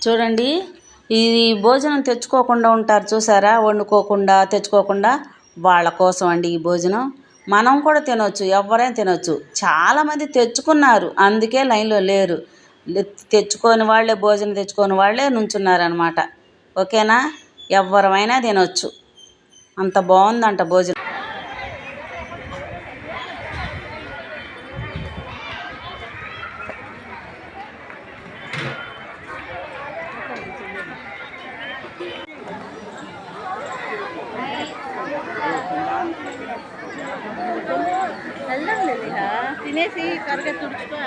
చూడండి, ఇది భోజనం తెచ్చుకోకుండా ఉంటారు చూసారా, వండుకోకుండా తెచ్చుకోకుండా, వాళ్ళ కోసం అండి ఈ భోజనం. మనం కూడా తినొచ్చు, ఎవరైనా తినొచ్చు. చాలామంది తెచ్చుకున్నారు, అందుకే లైన్లో లేరు. తెచ్చుకొని వాళ్ళే, భోజనం తెచ్చుకొని వాళ్ళే నుంచున్నారనమాట. ఓకేనా, ఎవరమైనా తినొచ్చు, అంత బాగుందంట భోజనం. వెళ్దాం లేదు తినేసి కరగా తుడుచుకో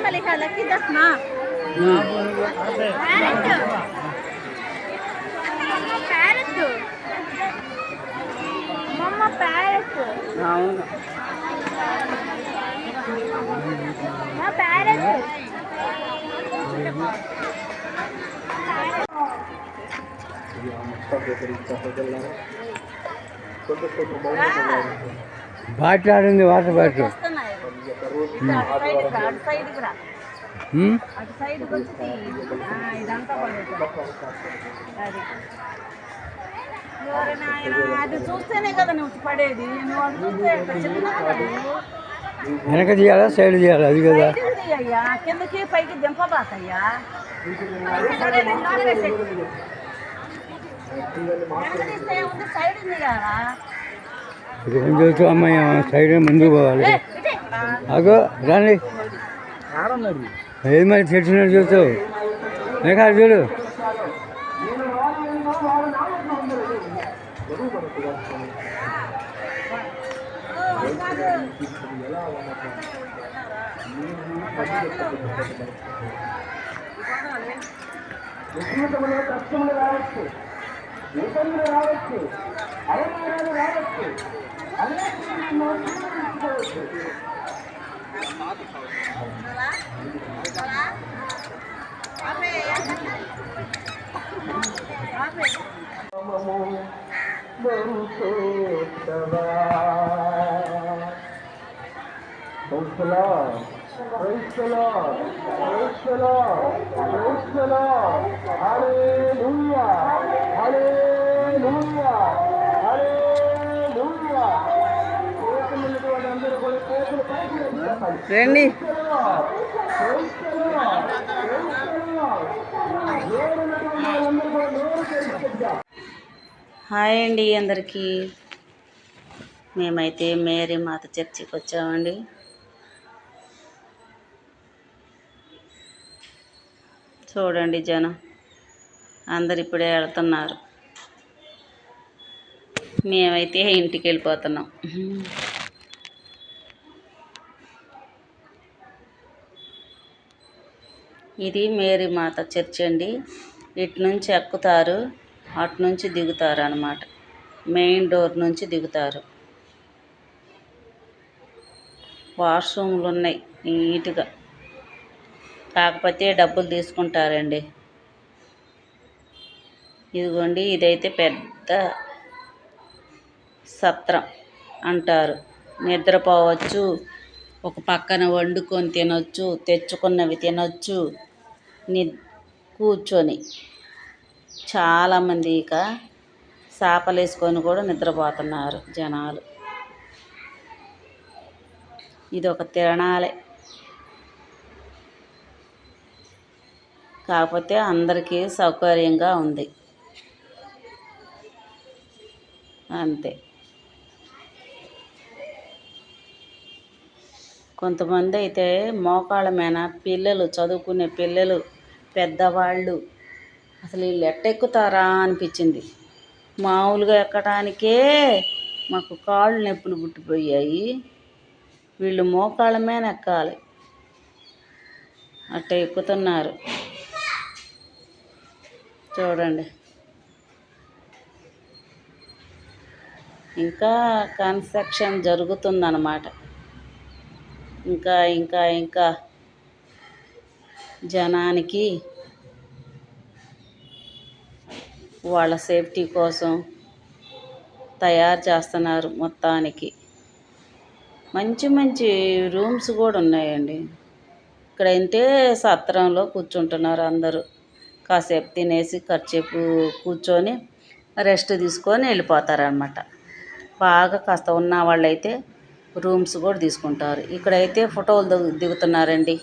Maliha laki das na. Parrot. Mama parrot. అవును. మా parrot. బాట్లాడింది వాటర్ బాటిల్ అది చూస్తేనే కదా నువ్వు పడేది. వెనక తీయాలా సైడ్ తీయాలా? అది కదా అయ్యా, కిందకి పైకి దింపబాకయ్యా. సైడ్ ఉంది కదా, ఏం చూస్తూ అమ్మాయి సైడ్ ముందుకు పోవాలి. అగో రండి, ఏది మరి తెచ్చినట్టు చూస్తావు. లేక చూడు, కష్టములు రావచ్చు, ఇబ్బందులు రావచ్చు, అవమానాలు రావచ్చు, Praise the Lord, praise the Lord, praise the Lord, hallelujah, hallelujah, hallelujah. రండి. హాయ్ అండి అందరికీ. మేమైతే మేరీ మాత చర్చికి వచ్చామండి. చూడండి, జనం అందరు ఇప్పుడే వెళ్తున్నారు, మేమైతే ఇంటికి వెళ్ళిపోతున్నాం. ఇది మేరీ మాత చర్చ్ అండి. ఇటు నుంచి ఎక్కుతారు, అటు నుంచి దిగుతారు అన్నమాట. మెయిన్ డోర్ నుంచి దిగుతారు. వాష్రూమ్లు ఉన్నాయి నీట్గా, కాకపోతే డబ్బులు తీసుకుంటారండి. ఇదిగోండి, ఇదైతే పెద్ద సత్రం అంటారు. నిద్రపోవచ్చు, ఒక పక్కన వండుకొని తినొచ్చు, తెచ్చుకున్నవి తినొచ్చు, కూర్చొని. చాలామంది ఇక చాపలు వేసుకొని కూడా నిద్రపోతున్నారు జనాలు. ఇది ఒక తిరణాలే, కాకపోతే అందరికీ సౌకర్యంగా ఉంది అంతే. కొంతమంది అయితే మోకాళ్ళ మీద పిల్లలు, చదువుకునే పిల్లలు, పెద్దవాళ్ళు, అసలు వీళ్ళు ఎట్టెక్కుతారా అనిపించింది. మామూలుగా ఎక్కడానికే మాకు కాళ్ళు నొప్పులు పుట్టిపోయాయి, వీళ్ళు మోకాళ్ళ మీద ఎక్కాలి, అట్ట ఎక్కుతున్నారు. చూడండి, ఇంకా కన్స్ట్రక్షన్ జరుగుతుందన్నమాట. ఇంకా ఇంకా ఇంకా జనానికి వాళ్ళ సేఫ్టీ కోసం తయారు చేస్తున్నారు మొత్తానికి. మంచి మంచి రూమ్స్ కూడా ఉన్నాయండి. ఇక్కడైతే సత్రంలో కూర్చుంటున్నారు అందరూ. కాసేపు తినేసి కాసేపు కూర్చొని రెస్ట్ తీసుకొని వెళ్ళిపోతారనమాట. బాగా కాస్త ఉన్న వాళ్ళైతే రూమ్స్ కూడా తీసుకుంటారు. ఇక్కడైతే ఫోటోలు దిగుతున్నారండి.